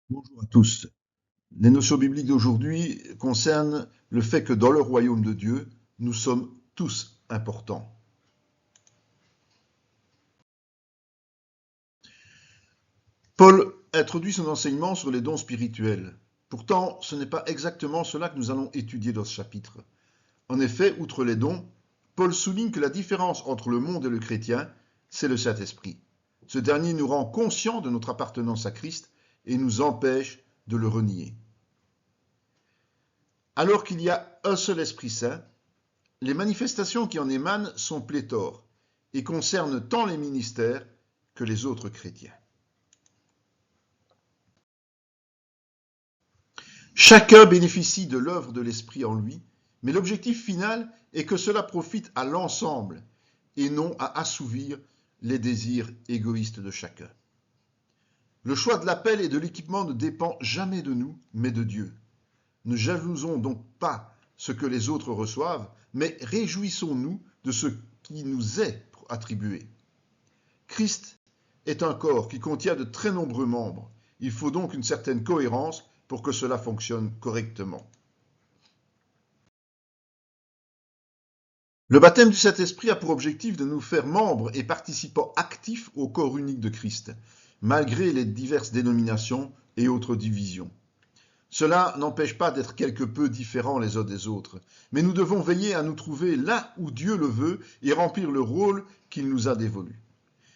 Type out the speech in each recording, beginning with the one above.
Bonjour à tous. Les notions bibliques d'aujourd'hui concernent le fait que dans le royaume de Dieu, nous sommes tous importants. Paul introduit son enseignement sur les dons spirituels. Pourtant, ce n'est pas exactement cela que nous allons étudier dans ce chapitre. En effet, outre les dons, Paul souligne que la différence entre le monde et le chrétien, c'est le Saint-Esprit. Ce dernier nous rend conscients de notre appartenance à Christ et nous empêche de le renier. Alors qu'il y a un seul Esprit Saint, les manifestations qui en émanent sont pléthores et concernent tant les ministères que les autres chrétiens. Chacun bénéficie de l'œuvre de l'Esprit en lui, mais l'objectif final est que cela profite à l'ensemble et non à assouvir les désirs égoïstes de chacun. Le choix de l'appel et de l'équipement ne dépend jamais de nous, mais de Dieu. Ne jalousons donc pas ce que les autres reçoivent, mais réjouissons-nous de ce qui nous est attribué. Christ est un corps qui contient de très nombreux membres. Il faut donc une certaine cohérence pour que cela fonctionne correctement. Le baptême du Saint-Esprit a pour objectif de nous faire membres et participants actifs au corps unique de Christ, malgré les diverses dénominations et autres divisions. Cela n'empêche pas d'être quelque peu différents les uns des autres, mais nous devons veiller à nous trouver là où Dieu le veut et remplir le rôle qu'il nous a dévolu.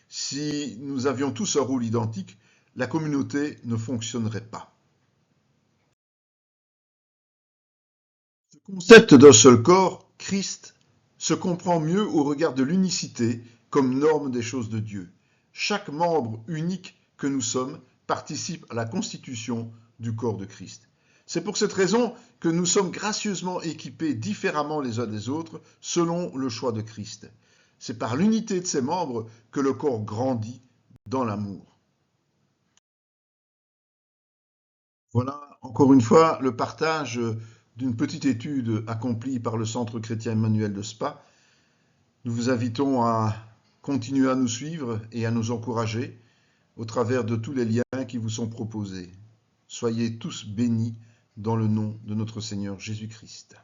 Si nous avions tous un rôle identique, la communauté ne fonctionnerait pas. Ce concept d'un seul corps, Christ, se comprend mieux au regard de l'unicité comme norme des choses de Dieu. Chaque membre unique que nous sommes participe à la constitution du corps de Christ. C'est pour cette raison que nous sommes gracieusement équipés différemment les uns des autres selon le choix de Christ. C'est par l'unité de ses membres que le corps grandit dans l'amour. Voilà encore une fois le partage d'une petite étude accomplie par le Centre chrétien Emmanuel de Spa. Nous vous invitons à continuer à nous suivre et à nous encourager au travers de tous les liens qui vous sont proposés. Soyez tous bénis dans le nom de notre Seigneur Jésus-Christ.